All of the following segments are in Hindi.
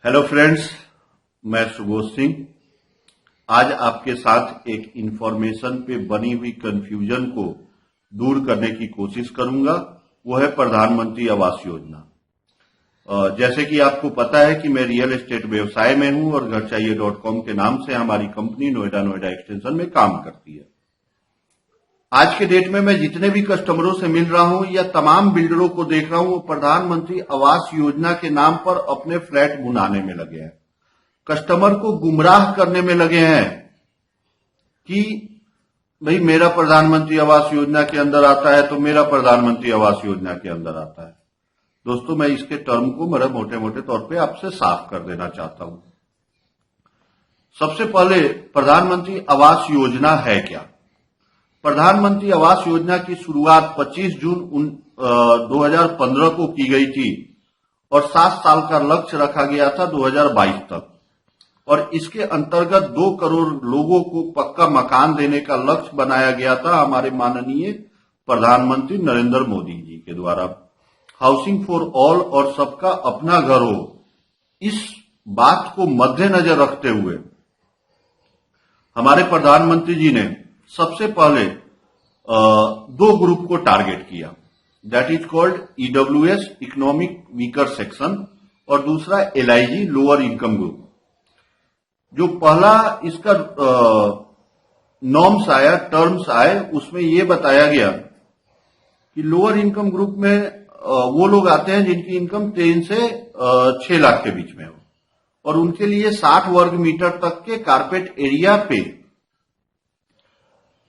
हेलो फ्रेंड्स, मैं सुबोध सिंह आज आपके साथ एक इंफॉर्मेशन पे बनी हुई कंफ्यूजन को दूर करने की कोशिश करूंगा। वो है प्रधानमंत्री आवास योजना। जैसे कि आपको पता है कि मैं रियल एस्टेट व्यवसाय में हूं और घरचाहिए.com के नाम से हमारी कंपनी नोएडा एक्सटेंशन में काम करती है। आज के डेट में मैं जितने भी कस्टमरों से मिल रहा हूं या तमाम बिल्डरों को देख रहा हूं, वो प्रधानमंत्री आवास योजना के नाम पर अपने फ्लैट बुनाने में लगे हैं, कस्टमर को गुमराह करने में लगे हैं कि भाई मेरा प्रधानमंत्री आवास योजना के अंदर आता है तो मेरा प्रधानमंत्री आवास योजना के अंदर आता है। दोस्तों, मैं इसके टर्म को मेरे मोटे मोटे तौर पे आपसे साफ कर देना चाहता हूं। सबसे पहले प्रधानमंत्री आवास योजना है क्या? प्रधानमंत्री आवास योजना की शुरुआत 25 जून 2015 को की गई थी और 7 साल का लक्ष्य रखा गया था 2022 तक, और इसके अंतर्गत 2 करोड़ लोगों को पक्का मकान देने का लक्ष्य बनाया गया था हमारे माननीय प्रधानमंत्री नरेंद्र मोदी जी के द्वारा। हाउसिंग फॉर ऑल और सबका अपना घर हो, इस बात को मद्देनजर रखते हुए हमारे प्रधानमंत्री जी ने सबसे पहले 2 ग्रुप को टारगेट किया, that is called EWS economic weaker section और दूसरा एलआईजी लोअर इनकम ग्रुप। जो पहला इसका नॉर्म्स आया, टर्म्स आए, उसमें यह बताया गया कि लोअर इनकम ग्रुप में वो लोग आते हैं जिनकी इनकम 3 से 6 लाख के बीच में हो, और उनके लिए 60 वर्ग मीटर तक के कारपेट एरिया पे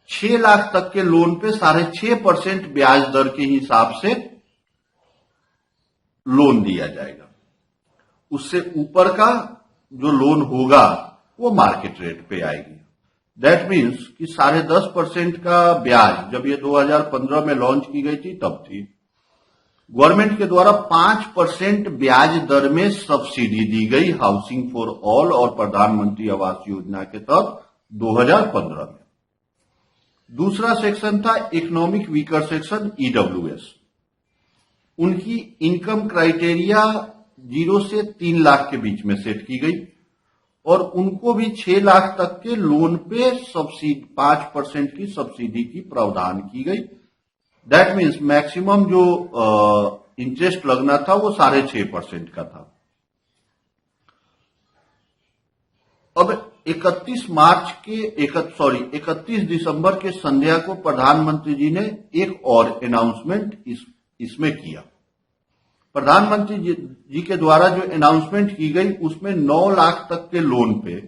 6 लाख तक के लोन पे 6.5% ब्याज दर के हिसाब से लोन दिया जाएगा। उससे ऊपर का जो लोन होगा वो मार्केट रेट पे आएगी। दैट मीन्स कि 10.5% का ब्याज जब ये 2015 में लॉन्च की गई थी तब थी। गवर्नमेंट के द्वारा 5% ब्याज दर में सब्सिडी दी गई हाउसिंग फॉर ऑल और प्रधानमंत्री आवास योजना के तहत 2015 में। दूसरा सेक्शन था इकोनॉमिक वीकर सेक्शन, ईडब्ल्यूएस। उनकी इनकम क्राइटेरिया 0 से 3 लाख के बीच में सेट की गई और उनको भी 6 लाख तक के लोन पे सब्सिडी 5% की सब्सिडी की प्रावधान की गई। दैट मीन्स मैक्सिमम जो इंटरेस्ट लगना था वो 6.5% का था। अब 31 दिसंबर के संध्या को प्रधानमंत्री जी ने एक और अनाउंसमेंट इसमें किया। प्रधानमंत्री जी के द्वारा जो अनाउंसमेंट की गई उसमें 9 लाख तक के लोन पे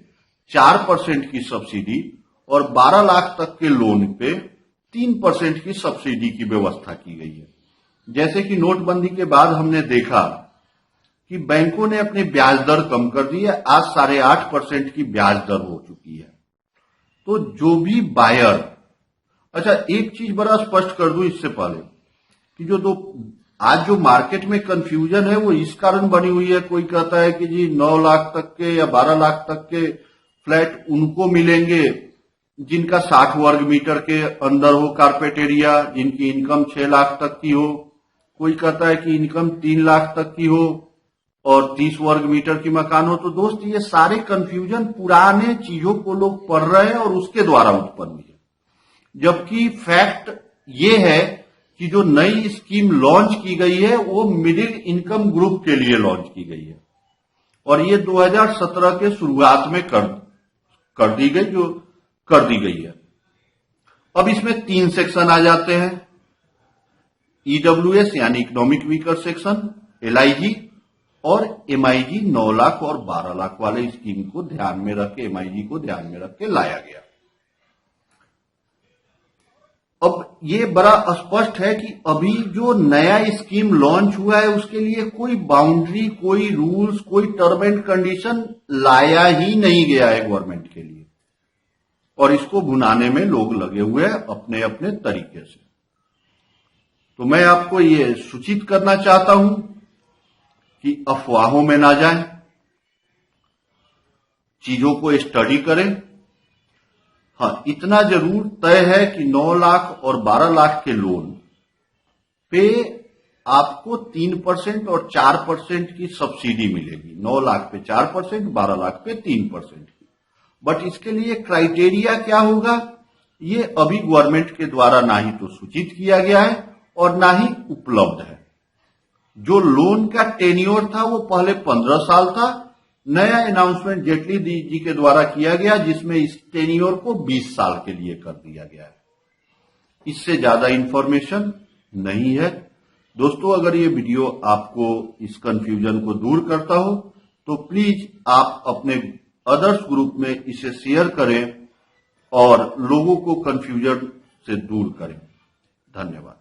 4% की सब्सिडी और 12 लाख तक के लोन पे 3% की सब्सिडी की व्यवस्था की गई है। जैसे कि नोटबंदी के बाद हमने देखा कि बैंकों ने अपनी ब्याज दर कम कर दी है, आज 8.5% की ब्याज दर हो चुकी है। तो जो भी बायर, अच्छा एक चीज बड़ा स्पष्ट कर दूं इससे पहले कि आज जो मार्केट में कंफ्यूजन है वो इस कारण बनी हुई है। कोई कहता है कि जी 9 लाख तक के या 12 लाख तक के फ्लैट उनको मिलेंगे जिनका 60 वर्ग मीटर के अंदर हो कारपेट एरिया, जिनकी इनकम 6 लाख तक की हो। कोई कहता है कि इनकम 3 लाख तक की हो और 30 वर्ग मीटर की मकान हो। तो दोस्त, ये सारे कंफ्यूजन पुराने चीजों को लोग पढ़ रहे हैं और उसके द्वारा उत्पन्न हुई है, जबकि फैक्ट ये है कि जो नई स्कीम लॉन्च की गई है वो मिडिल इनकम ग्रुप के लिए लॉन्च की गई है और ये 2017 के शुरुआत में कर दी गई है। अब इसमें 3 सेक्शन आ जाते हैं, ईडब्ल्यूएस यानी इकोनॉमिक वीकर सेक्शन, एलआईजी और एमआईजी। 9 लाख और 12 लाख वाले स्कीम को ध्यान में रख के, एमआईजी को ध्यान में रख के लाया गया। अब ये बड़ा स्पष्ट है कि अभी जो नया स्कीम लॉन्च हुआ है उसके लिए कोई बाउंड्री, कोई रूल्स, कोई टर्म एंड कंडीशन लाया ही नहीं गया है गवर्नमेंट के लिए, और इसको भुनाने में लोग लगे हुए हैं अपने अपने तरीके से। तो मैं आपको ये सूचित करना चाहता हूं कि अफवाहों में ना जाएं, चीजों को स्टडी करें। हाँ, इतना जरूर तय है कि 9 लाख और 12 लाख के लोन पे आपको 3% और 4% की सब्सिडी मिलेगी। 9 लाख पे 4%, 12 लाख पे 3% की। बट इसके लिए क्राइटेरिया क्या होगा, ये अभी गवर्नमेंट के द्वारा ना ही तो सूचित किया गया है और ना ही उपलब्ध है। जो लोन का टेन्योर था वो पहले 15 साल था। नया अनाउंसमेंट जेटली जी के द्वारा किया गया जिसमें इस टेन्योर को 20 साल के लिए कर दिया गया है। इससे ज्यादा इंफॉर्मेशन नहीं है। दोस्तों, अगर ये वीडियो आपको इस कंफ्यूजन को दूर करता हो तो प्लीज आप अपने अदर्स ग्रुप में इसे शेयर करें और लोगों को कंफ्यूजन से दूर करें। धन्यवाद।